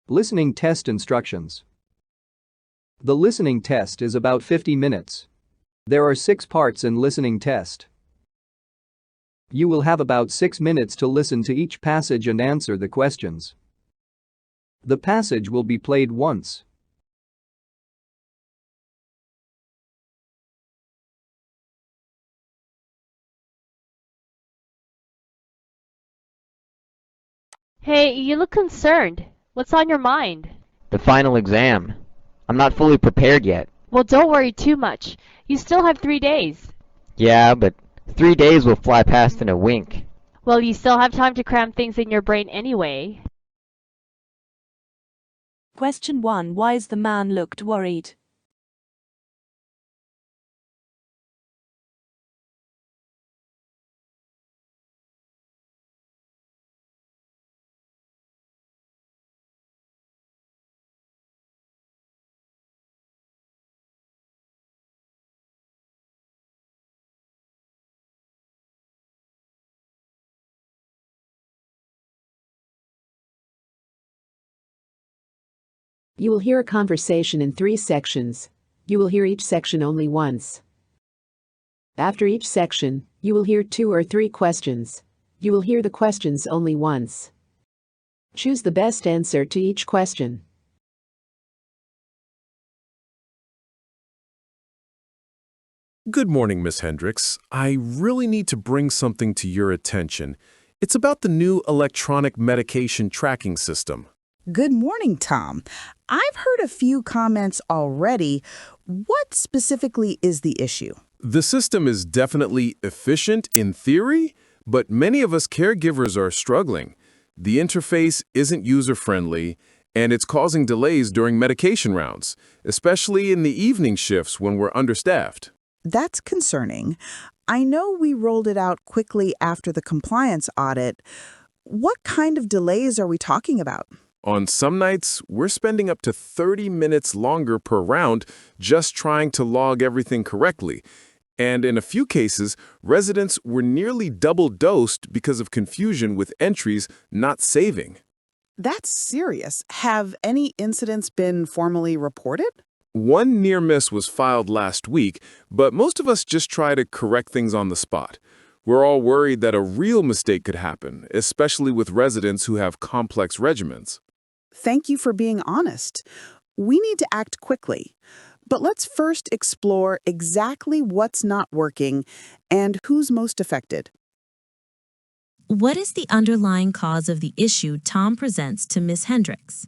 Listening test instructions. The listening test is about 50 minutes. There are 6 parts in listening test. You will have about 6 minutes to listen to each passage and answer the questions. The passage will be played once. Hey, you look concerned. What's on your mind? The final exam. I'm not fully prepared yet. Well, don't worry too much. You still have 3 days. Yeah, but 3 days will fly past in a wink. Well, you still have time to cram things in your brain anyway. Question 1. Why is the man looked worried? You will hear a conversation in 3 sections. You will hear each section only once. After each section, you will hear 2 or 3 questions. You will hear the questions only once. Choose the best answer to each question. Good morning, Miss Hendricks. I really need to bring something to your attention. It's about the new electronic medication tracking system. Good morning, Tom. I've heard a few comments already. What specifically is the issue? The system is definitely efficient in theory, but many of us caregivers are struggling. The interface isn't user-friendly, and it's causing delays during medication rounds, especially in the evening shifts when we're understaffed. That's concerning. I know we rolled it out quickly after the compliance audit. What kind of delays are we talking about? On some nights, we're spending up to 30 minutes longer per round just trying to log everything correctly. And in a few cases, residents were nearly double-dosed because of confusion with entries not saving. That's serious. Have any incidents been formally reported? One near miss was filed last week, but most of us just try to correct things on the spot. We're all worried that a real mistake could happen, especially with residents who have complex regimens. Thank you for being honest. We need to act quickly. But let's first explore exactly what's not working and who's most affected. What is the underlying cause of the issue Tom presents to Ms. Hendricks?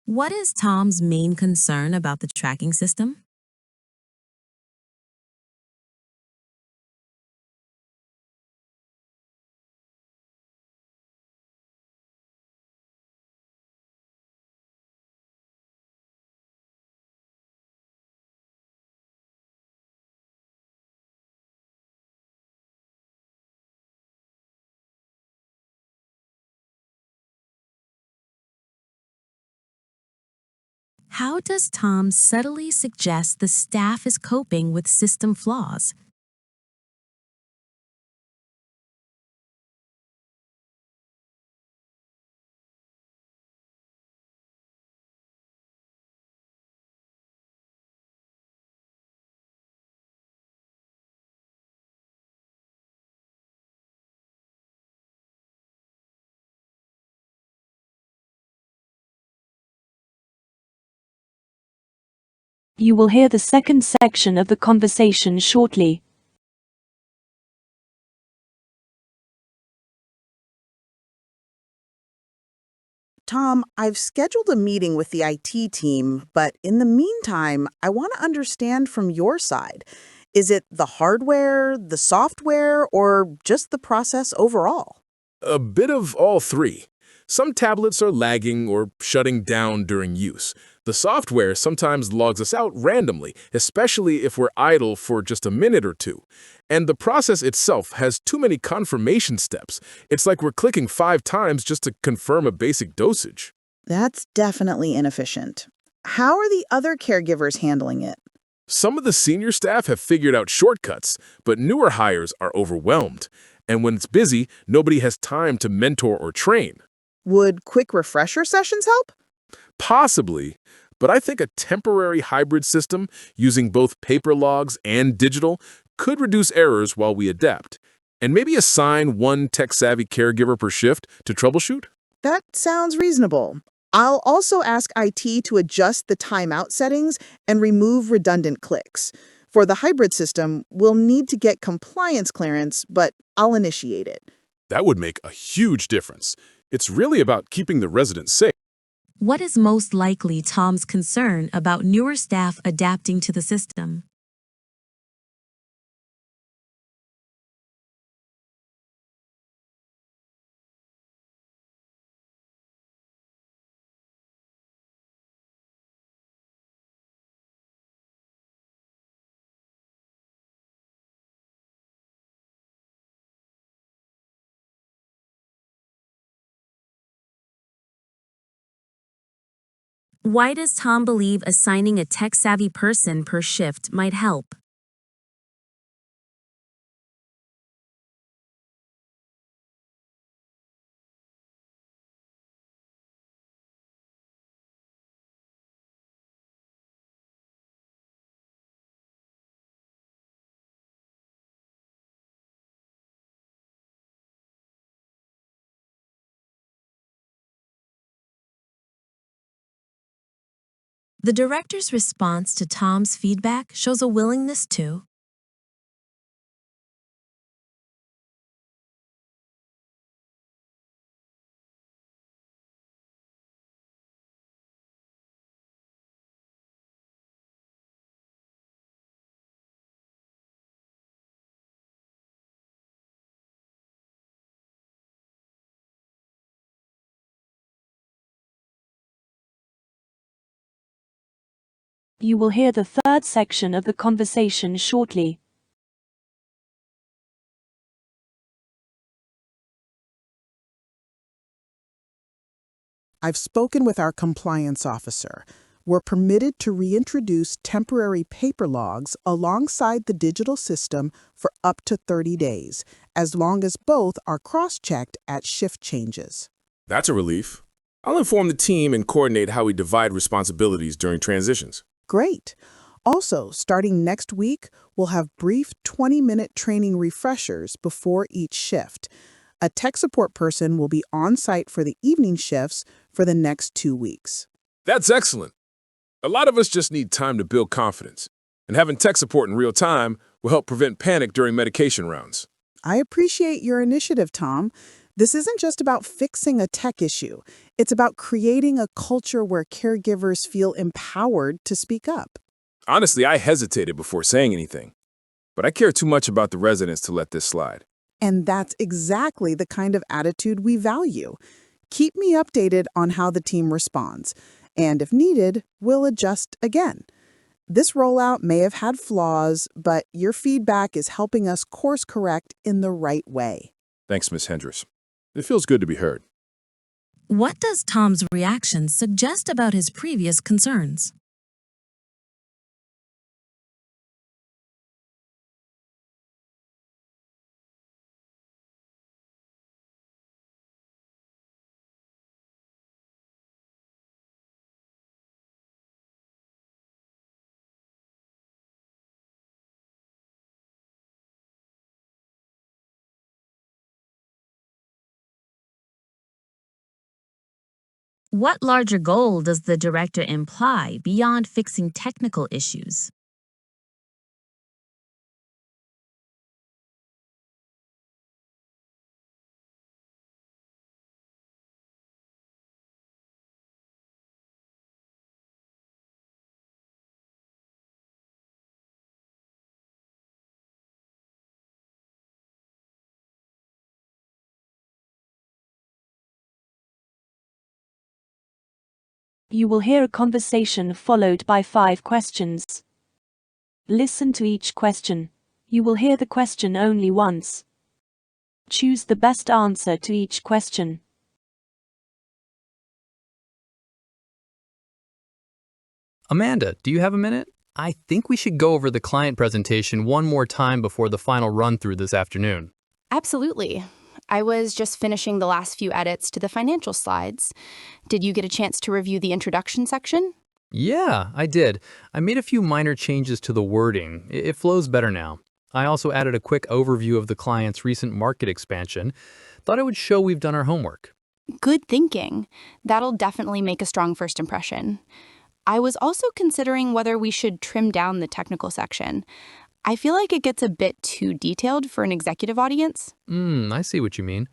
What is Tom's main concern about the tracking system? How does Tom subtly suggest the staff is coping with system flaws? You will hear the second section of the conversation shortly. Tom, I've scheduled a meeting with the IT team, but in the meantime, I want to understand from your side. Is it the hardware, the software, or just the process overall? A bit of all three. Some tablets are lagging or shutting down during use. The software sometimes logs us out randomly, especially if we're idle for just a minute or two. And the process itself has too many confirmation steps. It's like we're clicking 5 times just to confirm a basic dosage. That's definitely inefficient. How are the other caregivers handling it? Some of the senior staff have figured out shortcuts, but newer hires are overwhelmed. And when it's busy, nobody has time to mentor or train. Would quick refresher sessions help? Possibly, but I think a temporary hybrid system using both paper logs and digital could reduce errors while we adapt. And maybe assign one tech-savvy caregiver per shift to troubleshoot? That sounds reasonable. I'll also ask IT to adjust the timeout settings and remove redundant clicks. For the hybrid system, we'll need to get compliance clearance, but I'll initiate it. That would make a huge difference. It's really about keeping the residents safe. What is most likely Tom's concern about newer staff adapting to the system? Why does Tom believe assigning a tech-savvy person per shift might help? The director's response to Tom's feedback shows a willingness to You will hear the third section of the conversation shortly. I've spoken with our compliance officer. We're permitted to reintroduce temporary paper logs alongside the digital system for up to 30 days, as long as both are cross-checked at shift changes. That's a relief. I'll inform the team and coordinate how we divide responsibilities during transitions. Great. Also, starting next week, we'll have brief 20-minute training refreshers before each shift. A tech support person will be on site for the evening shifts for the next 2 weeks. That's excellent. A lot of us just need time to build confidence, and having tech support in real time will help prevent panic during medication rounds. I appreciate your initiative, Tom. This isn't just about fixing a tech issue. It's about creating a culture where caregivers feel empowered to speak up. Honestly, I hesitated before saying anything, but I care too much about the residents to let this slide. And that's exactly the kind of attitude we value. Keep me updated on how the team responds, and if needed, we'll adjust again. This rollout may have had flaws, but your feedback is helping us course correct in the right way. Thanks, Ms. Hendricks. It feels good to be heard. What does Tom's reaction suggest about his previous concerns? What larger goal does the director imply beyond fixing technical issues? You will hear a conversation followed by 5 questions. Listen to each question. You will hear the question only once. Choose the best answer to each question. Amanda, do you have a minute? I think we should go over the client presentation one more time before the final run-through this afternoon. Absolutely. I was just finishing the last few edits to the financial slides. Did you get a chance to review the introduction section? Yeah, I did. I made a few minor changes to the wording. It flows better now. I also added a quick overview of the client's recent market expansion. Thought it would show we've done our homework. Good thinking. That'll definitely make a strong first impression. I was also considering whether we should trim down the technical section. I feel like it gets a bit too detailed for an executive audience. I see what you mean.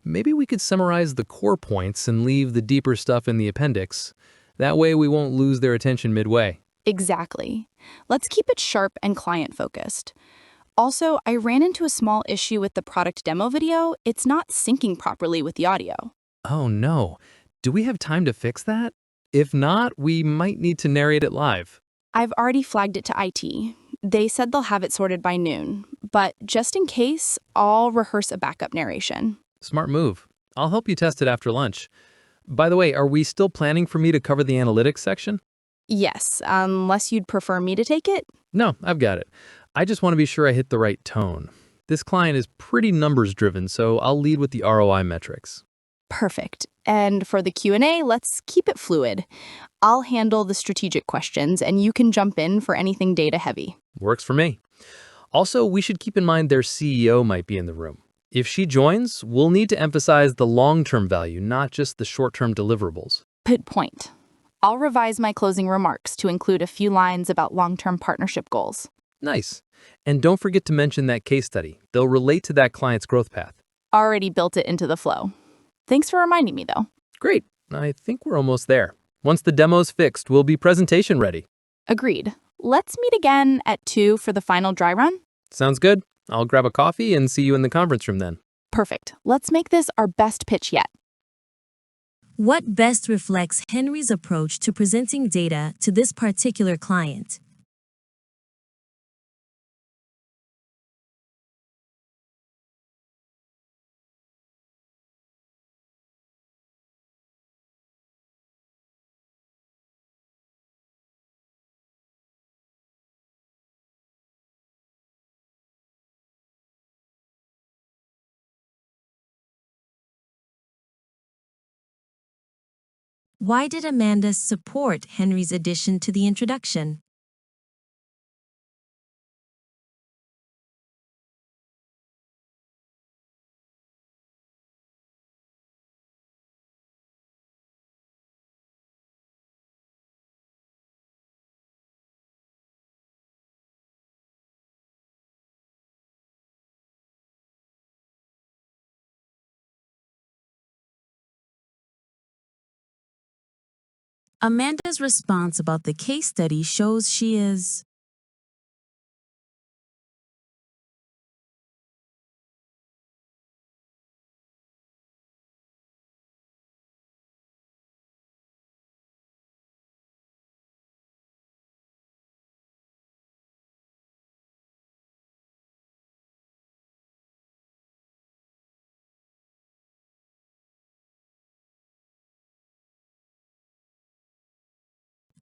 Maybe we could summarize the core points and leave the deeper stuff in the appendix. That way we won't lose their attention midway. Exactly. Let's keep it sharp and client-focused. Also, I ran into a small issue with the product demo video. It's not syncing properly with the audio. Oh no. Do we have time to fix that? If not, we might need to narrate it live. I've already flagged it to IT. They said they'll have it sorted by noon, but just in case, I'll rehearse a backup narration. Smart move. I'll help you test it after lunch. By the way, are we still planning for me to cover the analytics section? Yes, unless you'd prefer me to take it? No, I've got it. I just want to be sure I hit the right tone. This client is pretty numbers driven, so I'll lead with the ROI metrics. Perfect. And for the Q&A, let's keep it fluid. I'll handle the strategic questions, and you can jump in for anything data heavy. Works for me. Also, we should keep in mind their CEO might be in the room. If she joins, we'll need to emphasize the long-term value, not just the short-term deliverables. Good point. I'll revise my closing remarks to include a few lines about long-term partnership goals. Nice. And don't forget to mention that case study. They'll relate to that client's growth path. Already built it into the flow. Thanks for reminding me, though. Great. I think we're almost there. Once the demo's fixed, we'll be presentation ready. Agreed. Let's meet again at 2 for the final dry run. Sounds good. I'll grab a coffee and see you in the conference room then. Perfect. Let's make this our best pitch yet. What best reflects Henry's approach to presenting data to this particular client? Why did Amanda support Henry's addition to the introduction? Amanda's response about the case study shows she is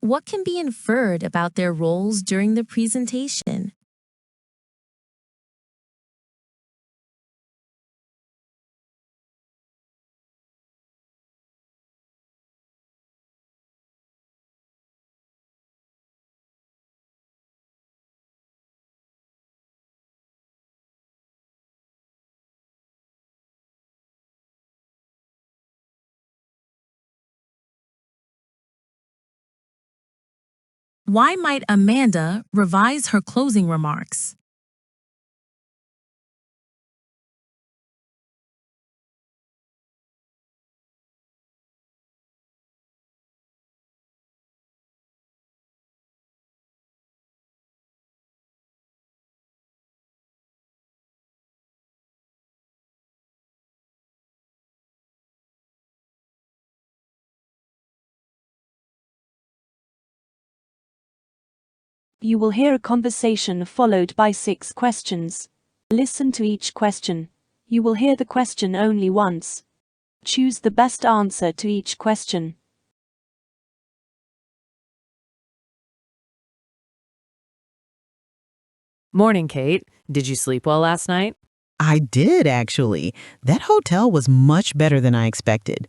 What can be inferred about their roles during the presentation? Why might Amanda revise her closing remarks? You will hear a conversation followed by 6 questions. Listen to each question. You will hear the question only once. Choose the best answer to each question. Morning, Kate. Did you sleep well last night? I did, actually. That hotel was much better than I expected.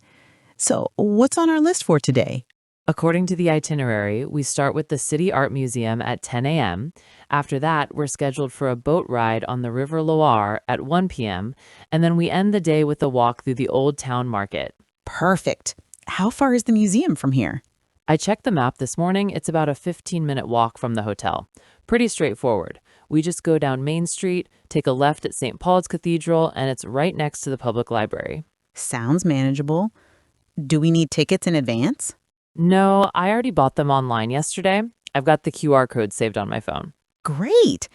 So, what's on our list for today? According to the itinerary, we start with the City Art Museum at 10 a.m. After that, we're scheduled for a boat ride on the River Loire at 1 p.m. And then we end the day with a walk through the Old Town Market. Perfect. How far is the museum from here? I checked the map this morning. It's about a 15-minute walk from the hotel. Pretty straightforward. We just go down Main Street, take a left at St. Paul's Cathedral, and it's right next to the public library. Sounds manageable. Do we need tickets in advance? No, I already bought them online yesterday. I've got the QR code saved on my phone. Great.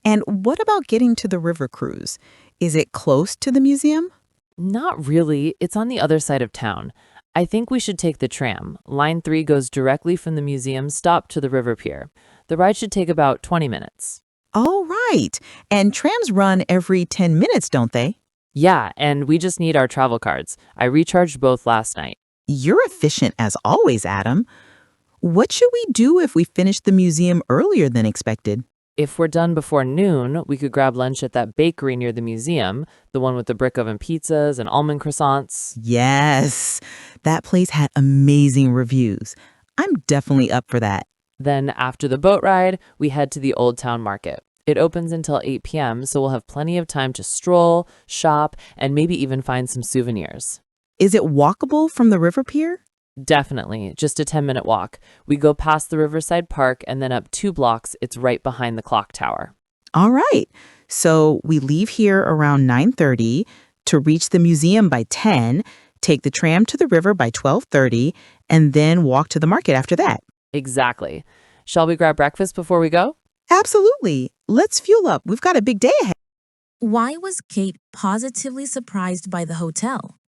And what about getting to the river cruise? Is it close to the museum? Not really. It's on the other side of town. I think we should take the tram. Line 3 goes directly from the museum stop to the river pier. The ride should take about 20 minutes. Oh, right. And trams run every 10 minutes, don't they? Yeah, and we just need our travel cards. I recharged both last night. You're efficient as always, Adam. What should we do if we finish the museum earlier than expected? If we're done before noon, we could grab lunch at that bakery near the museum, the one with the brick oven pizzas and almond croissants. Yes, that place had amazing reviews. I'm definitely up for that. Then after the boat ride, we head to the Old Town Market. It opens until 8 p.m., so we'll have plenty of time to stroll, shop, and maybe even find some souvenirs. Is it walkable from the river pier? Definitely, just a 10-minute walk. We go past the Riverside Park and then up 2 blocks. It's right behind the clock tower. All right. So we leave here around 9:30 to reach the museum by 10, take the tram to the river by 12:30, and then walk to the market after that. Exactly. Shall we grab breakfast before we go? Absolutely. Let's fuel up. We've got a big day ahead. Why was Kate positively surprised by the hotel?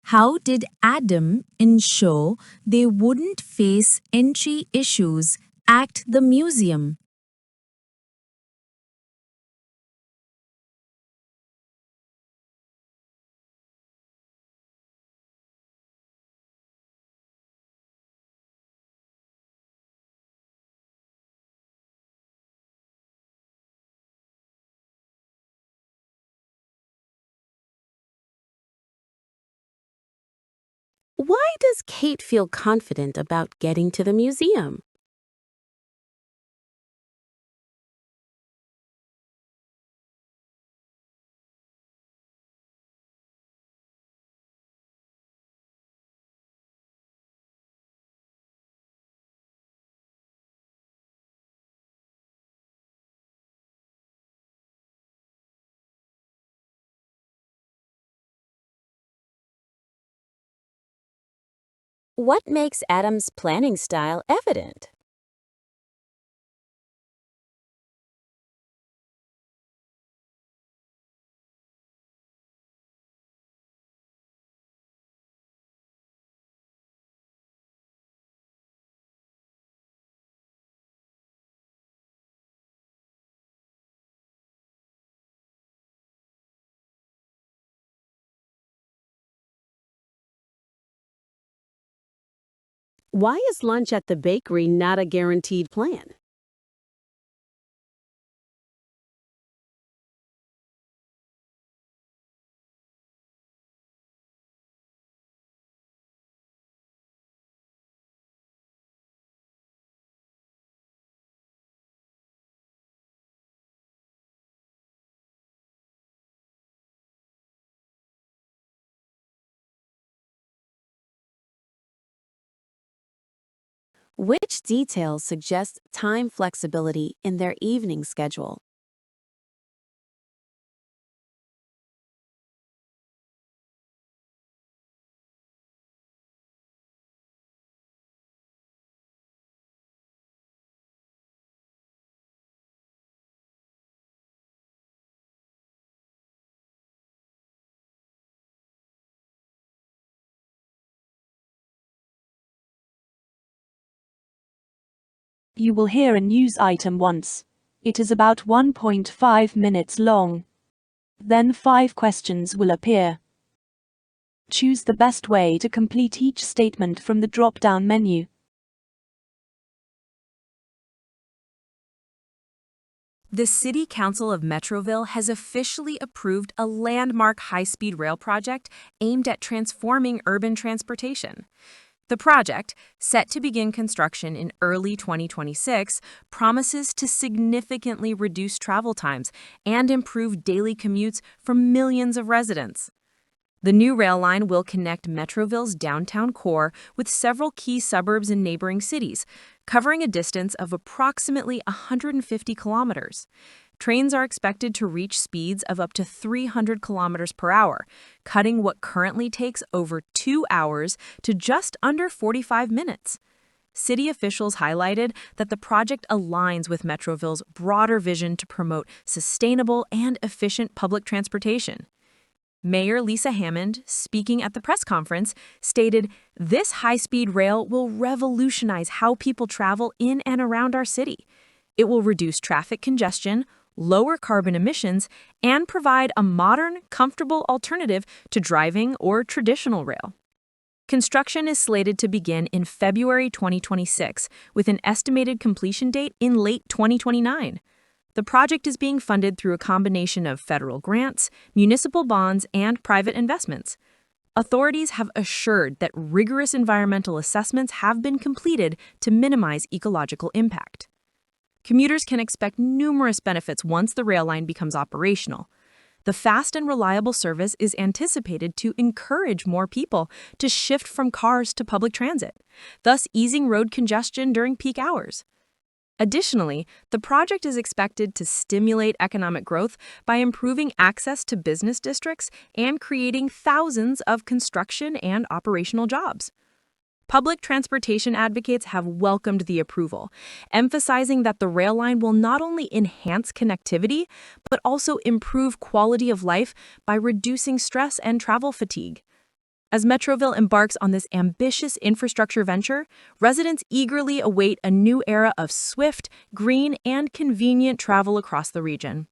How did Adam ensure they wouldn't face entry issues at the museum? Why does Kate feel confident about getting to the museum? What makes Adam's planning style evident? Why is lunch at the bakery not a guaranteed plan? Which details suggest time flexibility in their evening schedule? You will hear a news item once. It is about 1.5 minutes long. Then 5 questions will appear. Choose the best way to complete each statement from the drop-down menu. The City Council of Metroville has officially approved a landmark high-speed rail project aimed at transforming urban transportation. The project, set to begin construction in early 2026, promises to significantly reduce travel times and improve daily commutes for millions of residents. The new rail line will connect Metroville's downtown core with several key suburbs in neighboring cities, covering a distance of approximately 150 kilometers. Trains are expected to reach speeds of up to 300 kilometers per hour, cutting what currently takes over 2 hours to just under 45 minutes. City officials highlighted that the project aligns with Metroville's broader vision to promote sustainable and efficient public transportation. Mayor Lisa Hammond, speaking at the press conference, stated, "This high-speed rail will revolutionize how people travel in and around our city. It will reduce traffic congestion, lower carbon emissions, and provide a modern, comfortable alternative to driving or traditional rail." Construction is slated to begin in February 2026, with an estimated completion date in late 2029. The project is being funded through a combination of federal grants, municipal bonds, and private investments. Authorities have assured that rigorous environmental assessments have been completed to minimize ecological impact. Commuters can expect numerous benefits once the rail line becomes operational. The fast and reliable service is anticipated to encourage more people to shift from cars to public transit, thus easing road congestion during peak hours. Additionally, the project is expected to stimulate economic growth by improving access to business districts and creating thousands of construction and operational jobs. Public transportation advocates have welcomed the approval, emphasizing that the rail line will not only enhance connectivity, but also improve quality of life by reducing stress and travel fatigue. As Metroville embarks on this ambitious infrastructure venture, residents eagerly await a new era of swift, green, and convenient travel across the region.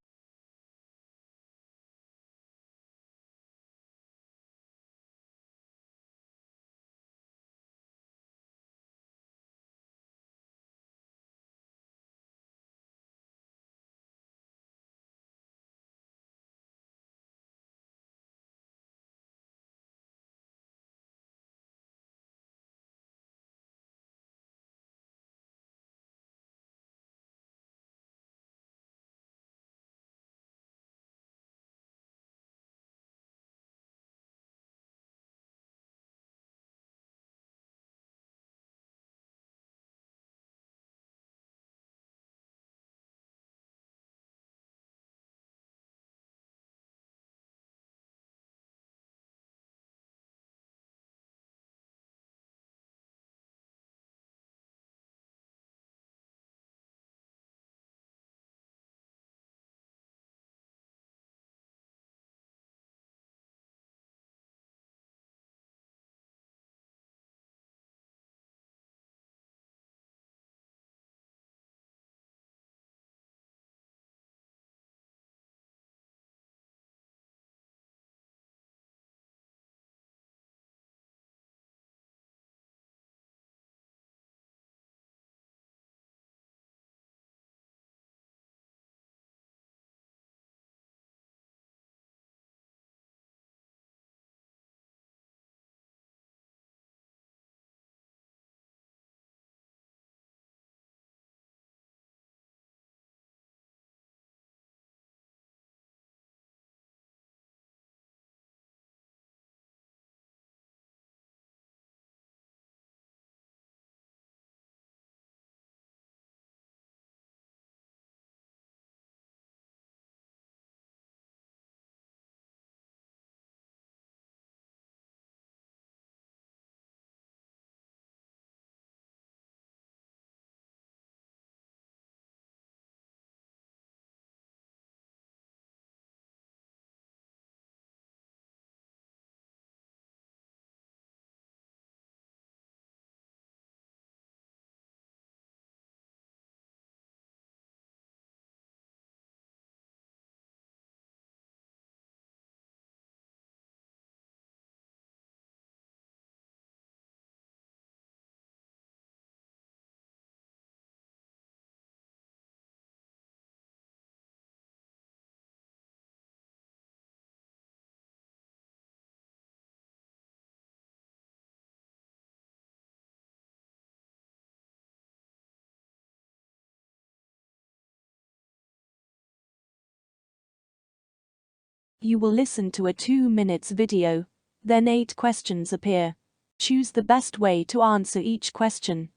You will listen to a 2 minutes video. Then 8 questions appear. Choose the best way to answer each question.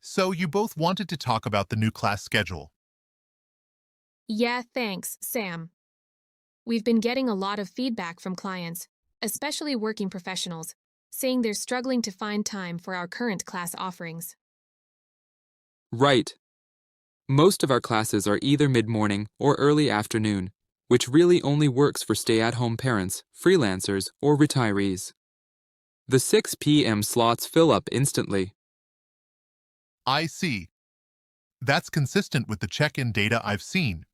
So you both wanted to talk about the new class schedule. Yeah, thanks, Sam. We've been getting a lot of feedback from clients, especially working professionals, saying they're struggling to find time for our current class offerings. Right. Most of our classes are either mid-morning or early afternoon, which really only works for stay-at-home parents, freelancers, or retirees. The 6 p.m. slots fill up instantly. I see. That's consistent with the check-in data I've seen.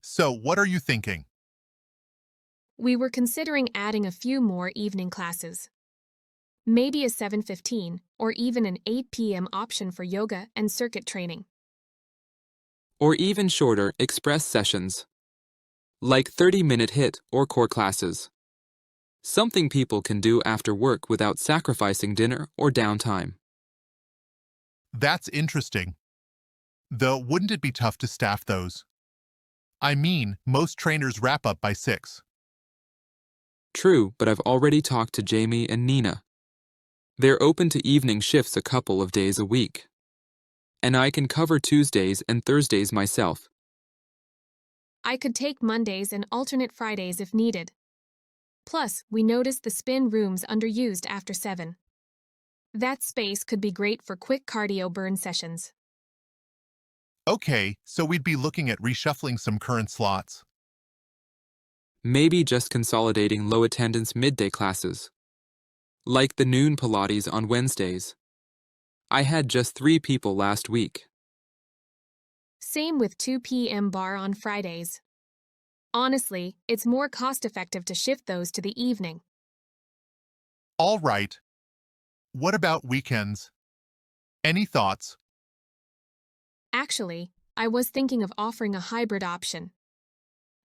So what are you thinking? We were considering adding a few more evening classes. Maybe a 7:15 or even an 8 p.m. option for yoga and circuit training. Or even shorter express sessions, like 30-minute HIIT or core classes. Something people can do after work without sacrificing dinner or downtime. That's interesting. Though, wouldn't it be tough to staff those? I mean, most trainers wrap up by 6. True, but I've already talked to Jamie and Nina. They're open to evening shifts a couple of days a week. And I can cover Tuesdays and Thursdays myself. I could take Mondays and alternate Fridays if needed. Plus, we noticed the spin room's underused after 7. That space could be great for quick cardio burn sessions. Okay, so we'd be looking at reshuffling some current slots. Maybe just consolidating low-attendance midday classes. Like the noon Pilates on Wednesdays. I had just 3 people last week. Same with 2 p.m. bar on Fridays. Honestly, it's more cost-effective to shift those to the evening. All right. What about weekends? Any thoughts? Actually, I was thinking of offering a hybrid option.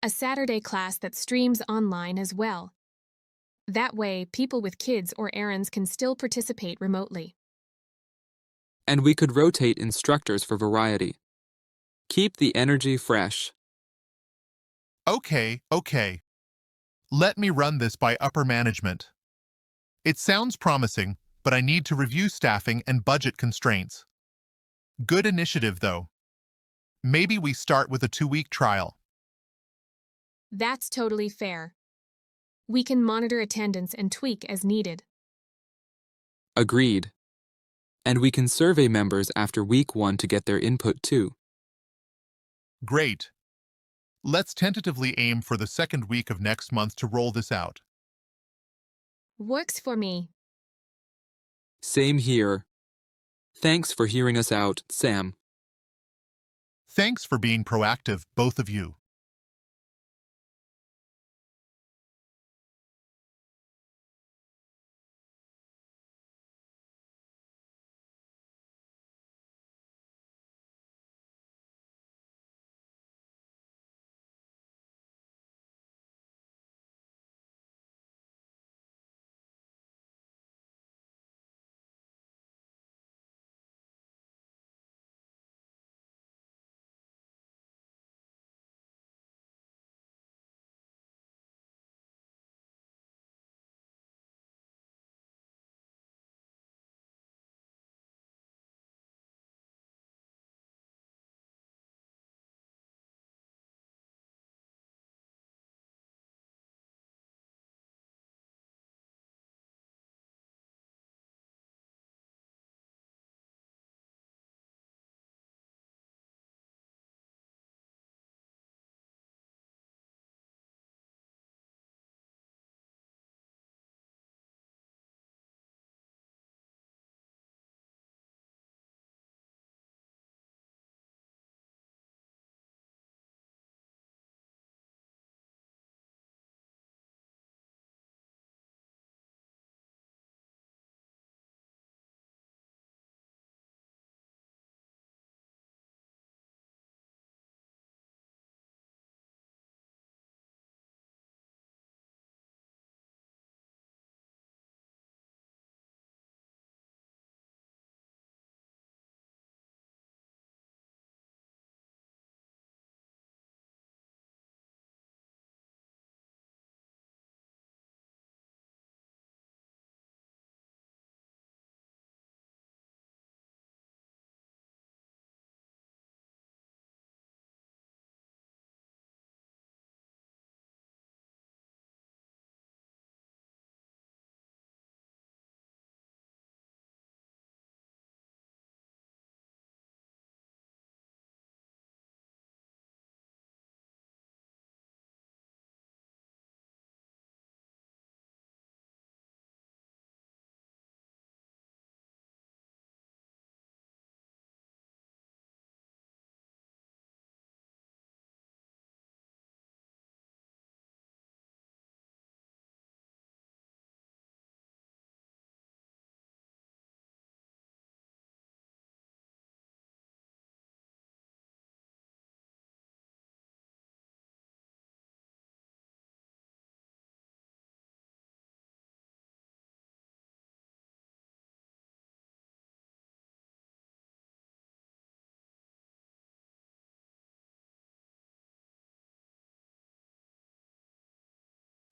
A Saturday class that streams online as well. That way, people with kids or errands can still participate remotely. And we could rotate instructors for variety. Keep the energy fresh. Okay. Let me run this by upper management. It sounds promising, but I need to review staffing and budget constraints. Good initiative, though. Maybe we start with a 2-week trial. That's totally fair. We can monitor attendance and tweak as needed. Agreed. And we can survey members after week 1 to get their input too. Great. Let's tentatively aim for the 2nd week of next month to roll this out. Works for me. Same here. Thanks for hearing us out, Sam. Thanks for being proactive, both of you.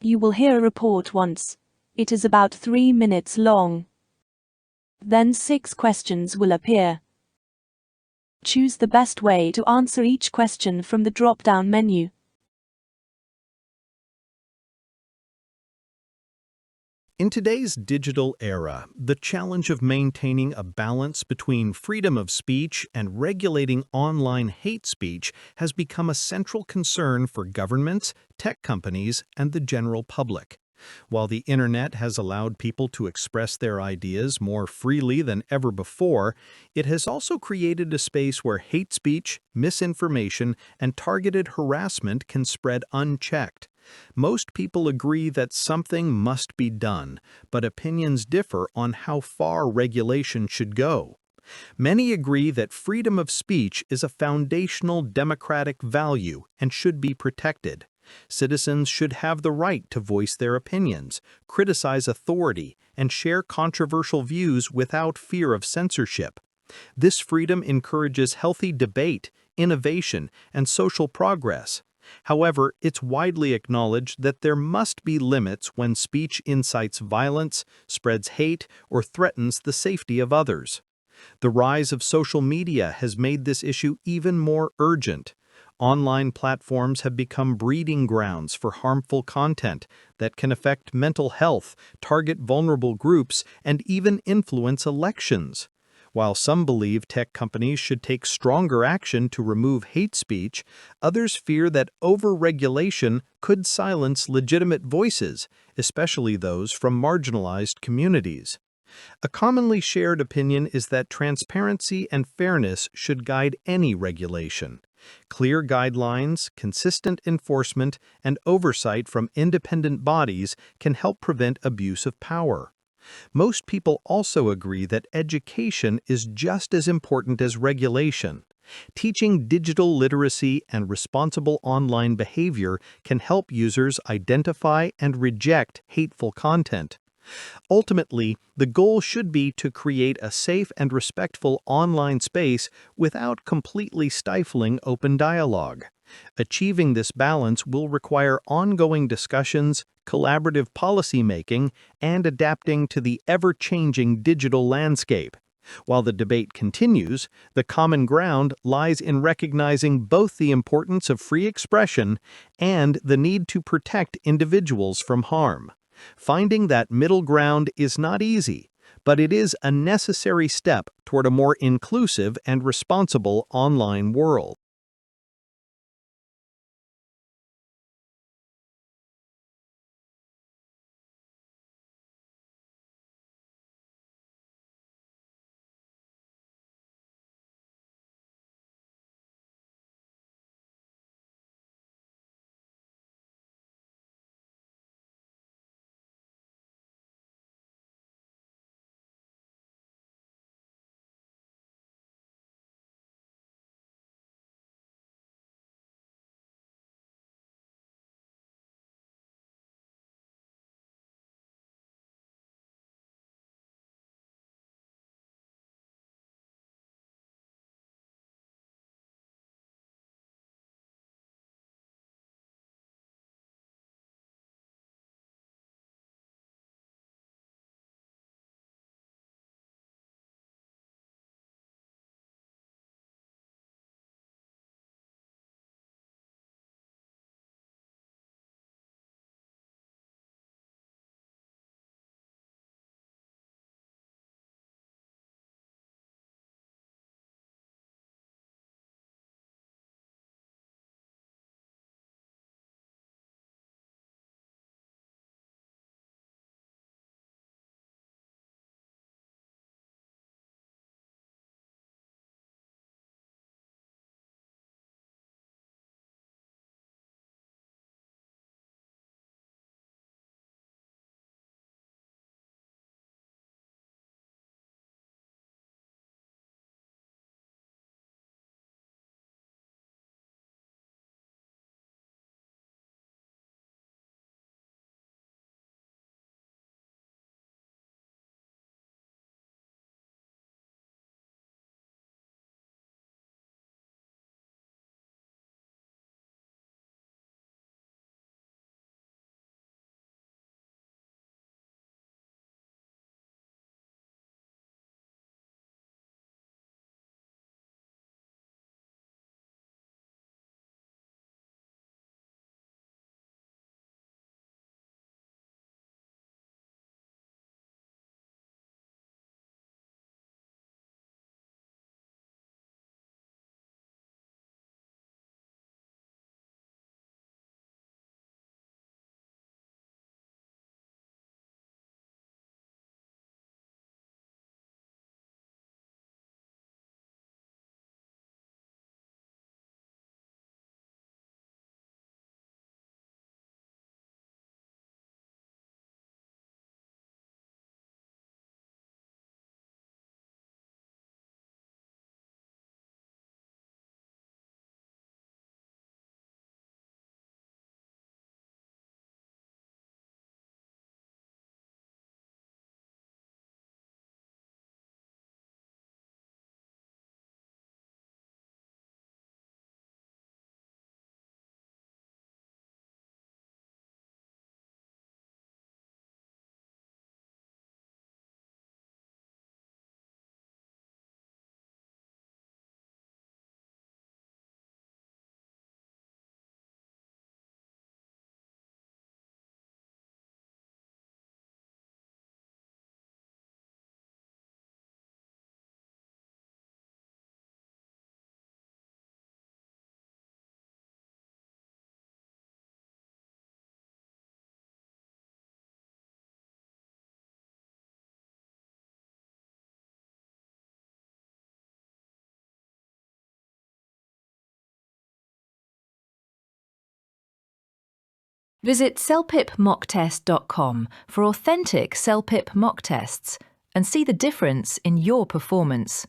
You will hear a report once. It is about 3 minutes long. Then 6 questions will appear. Choose the best way to answer each question from the drop-down menu. In today's digital era, the challenge of maintaining a balance between freedom of speech and regulating online hate speech has become a central concern for governments, tech companies, and the general public. While the internet has allowed people to express their ideas more freely than ever before, it has also created a space where hate speech, misinformation, and targeted harassment can spread unchecked. Most people agree that something must be done, but opinions differ on how far regulation should go. Many agree that freedom of speech is a foundational democratic value and should be protected. Citizens should have the right to voice their opinions, criticize authority, and share controversial views without fear of censorship. This freedom encourages healthy debate, innovation, and social progress. However, it's widely acknowledged that there must be limits when speech incites violence, spreads hate, or threatens the safety of others. The rise of social media has made this issue even more urgent. Online platforms have become breeding grounds for harmful content that can affect mental health, target vulnerable groups, and even influence elections. While some believe tech companies should take stronger action to remove hate speech, others fear that over-regulation could silence legitimate voices, especially those from marginalized communities. A commonly shared opinion is that transparency and fairness should guide any regulation. Clear guidelines, consistent enforcement, and oversight from independent bodies can help prevent abuse of power. Most people also agree that education is just as important as regulation. Teaching digital literacy and responsible online behavior can help users identify and reject hateful content. Ultimately, the goal should be to create a safe and respectful online space without completely stifling open dialogue. Achieving this balance will require ongoing discussions, collaborative policymaking, and adapting to the ever-changing digital landscape. While the debate continues, the common ground lies in recognizing both the importance of free expression and the need to protect individuals from harm. Finding that middle ground is not easy, but it is a necessary step toward a more inclusive and responsible online world. Visit celpipmocktest.com for authentic Celpip mock tests and see the difference in your performance.